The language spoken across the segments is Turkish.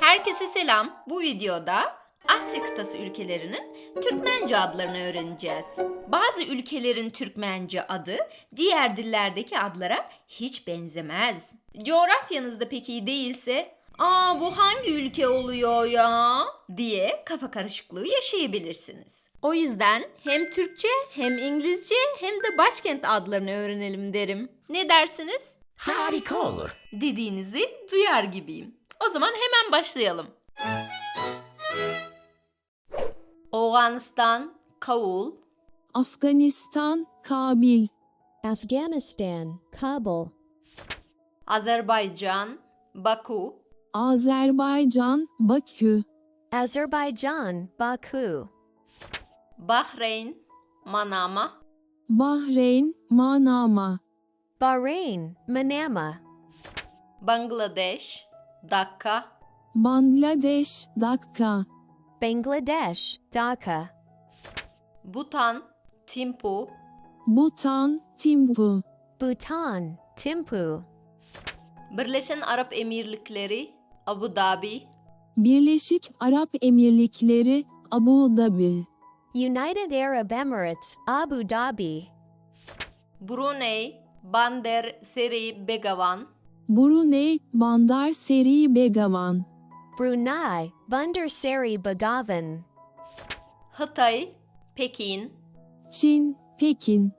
Herkese selam. Bu videoda Asya kıtası ülkelerinin Türkmence adlarını öğreneceğiz. Bazı ülkelerin Türkmence adı diğer dillerdeki adlara hiç benzemez. Coğrafyanızda pek iyi değilse, bu hangi ülke oluyor ya?" diye kafa karışıklığı yaşayabilirsiniz. O yüzden hem Türkçe hem İngilizce hem de başkent adlarını öğrenelim derim. Ne dersiniz? Harika olur. Dediğinizi duyar gibiyim. O zaman hemen başlayalım. Afganistan, Kabul, Afganistan, Kabil, Afghanistan, Kabul, Azerbaycan, Baku, Azerbaycan, Bakü, Azerbaijan, Baku, Bahreyn, Manama, Bahreyn, Manama, Bahrain, Manama, Bangladeş, Dhaka, Bangladeş, Dakka, Bangladesh, Dhaka, Bhutan, Thimphu, Bhutan, Thimphu, Bhutan, Thimphu, Birleşen Arap Emirlikleri, Abu Dhabi, Birleşik Arap Emirlikleri, Abu Dhabi, United Arab Emirates, Abu Dhabi, Brunei, Bandar Seri Begawan, Brunei, Bandar Seri Begawan, Brunei, Bandar Seri Begawan, Hatay, Pekin, Çin, Pekin,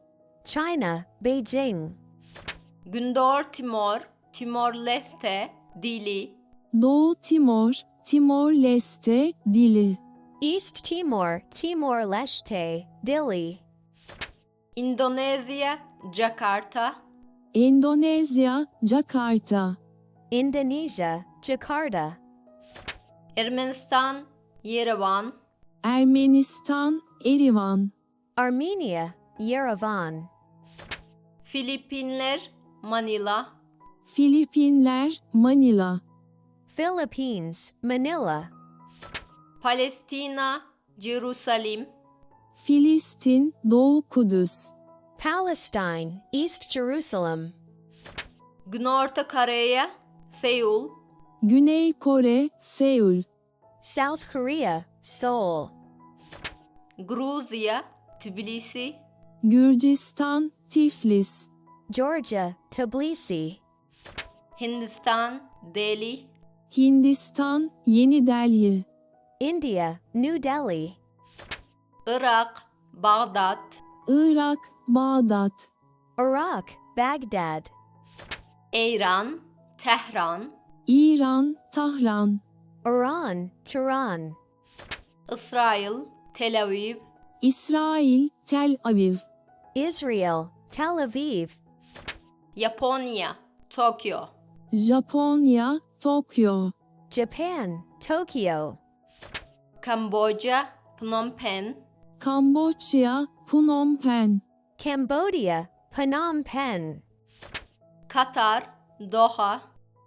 China, Beijing, Gündoğu Timor, Timor-Leste, Dili, Doğu Timor, Timor-Leste, Dili, East Timor, Timor-Leste, Dili, Endonezya, Jakarta, Endonezya, Jakarta, Indonesia, Jakarta, Ermenistan, Yerevan, Ermenistan, Erivan, Armenia, Yerevan, Filipinler, Manila, Filipinler, Manila, Philippines, Manila, Palestina, Jerusalem, Filistin, Doğu Kudüs, Palestine, East Jerusalem, Güney Orta Kore'ye, Seul, Güney Kore, Seul, South Korea, Seoul, Gruzya, Tbilisi, Gürcistan, Tiflis, Georgia, Tbilisi, Hindistan, Delhi, Hindistan, Yeni Delhi, India, New Delhi, Irak, Bağdat, Irak, Bağdat, Iraq, Baghdad, İran, Tehran, İran, Tahran, Iran, Tehran, İsrail, Tel Aviv, İsrail, Tel Aviv, Israel, Tel Aviv, Japonya, Tokyo, Japonya, Tokyo, Japan, Tokyo, Kamboçya, Phnom Penh, Kamboçya, Phnom Penh, Cambodia, Phnom Penh, Katar, Doha,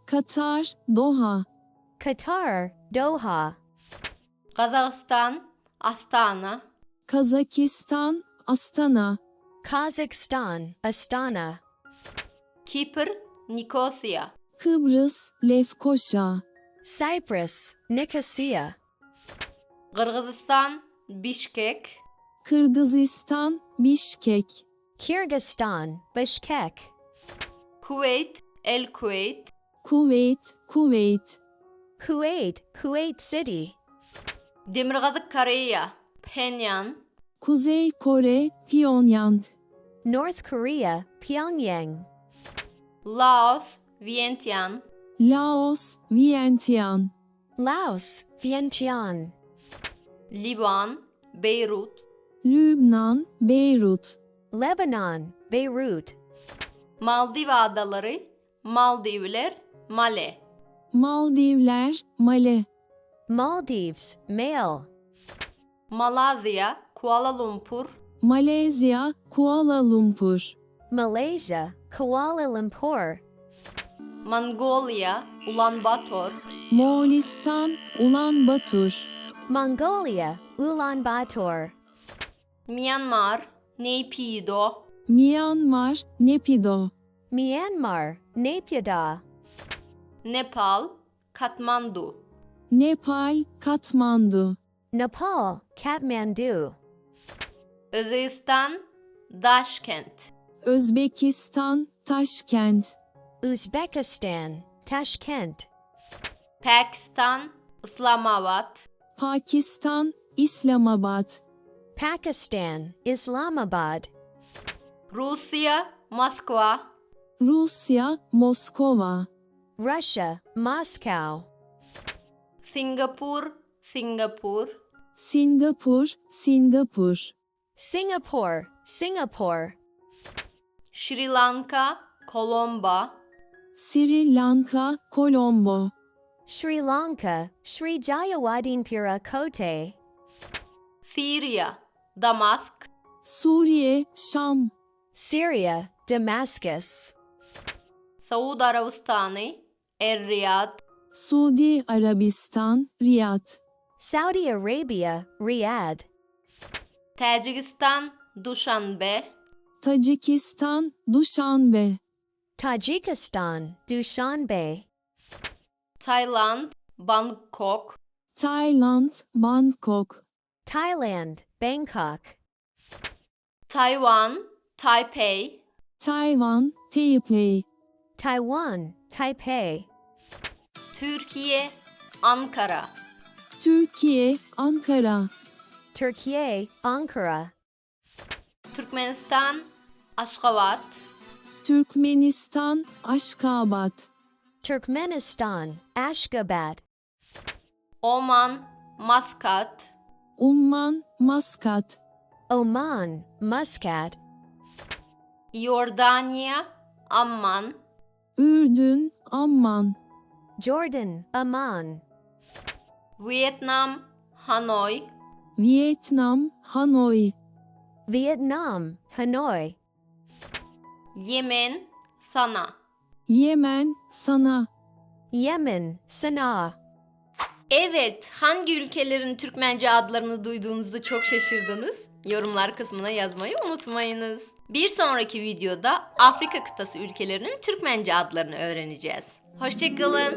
Katar, Doha, Qatar, Doha, Kazakistan, Astana, Kazakistan, Astana, Kazakhstan, Astana, Kipr, Nikosya, Kıbrıs, Lefkoşa, Cyprus, Nicosia, Kırgızistan, Bişkek, Kırgızistan, Bişkek, Kyrgyzstan, Bishkek, Kuveyt, El Kuveyt, Kuveyt, Kuveyt, Kuwait, Kuwait City, Demirkazık Koreya, Pyongyang, Kuzey Kore, Pyongyang, North Korea, Pyongyang, Laos, Vientiane, Laos, Vientiane, Laos, Vientiane, Livan, Beyrut, Lübnan, Beyrut, Lebanon, Beirut, Maldiv Adaları, Maldivler, Male, Maldivler, Male, Maldives, Male, Malezya, Kuala Lumpur, Malezya, Kuala Lumpur, Malaysia, Kuala Lumpur, Mongolia, Ulaanbaatar, Moğolistan, Ulanbatur, Mongolia, Ulaanbaatar, Myanmar, Naypyidaw, Myanmar, Nepido, Myanmar, Naypyidaw, Nepal, Kathmandu, Nepal, Katmandu. Nepal, Kathmandu. Özbekistan, Daşkent. Özbekistan, Taşkent. Uzbekistan, Tashkent. Pakistan, Islamabad. Pakistan, İslamabad. Pakistan, Islamabad. Rusya, Moskva. Rusya, Moskova. Russia, Moscow. Singapur, Singapur. Singapur, Singapur. Singapore, Singapore. Sri Lanka, Colombo. Sri Lanka, Colombo. Sri Lanka, Sri Jayawardenepura Kotte. Syria, Damask. Suriye, Şam. Syria, Damascus. Saudi Arabistan'ı, Er-Riyad. Suudi Arabistan, Riyad. Saudi Arabia, Riyadh. Tacikistan, Dushanbe. Tacikistan, Duşanbe. Tajikistan, Dushanbe. Tayland, Bangkok. Tayland, Bangkok. Thailand, Bangkok. Tayvan, Taipei. Tayvan, Taipei. Taiwan, Taipei. Türkiye, Ankara. Türkiye, Ankara. Turkey, Ankara. Türkmenistan, Aşgabat. Türkmenistan, Aşkabat. Turkmenistan, Ashgabat. Oman, Maskat. Umman, Maskat. Oman, Muscat. Yordanya, Amman. Ürdün, Amman. Jordan, Amman. Vietnam, Hanoi. Vietnam, Hanoi. Vietnam, Hanoi. Yemen, Sana. Yemen, Sana. Yemen, Sana'a. Evet, hangi ülkelerin Türkmence adlarını duyduğunuzda çok şaşırdınız? Yorumlar kısmına yazmayı unutmayınız. Bir sonraki videoda Afrika kıtası ülkelerinin Türkmence adlarını öğreneceğiz. Hoşça kalın.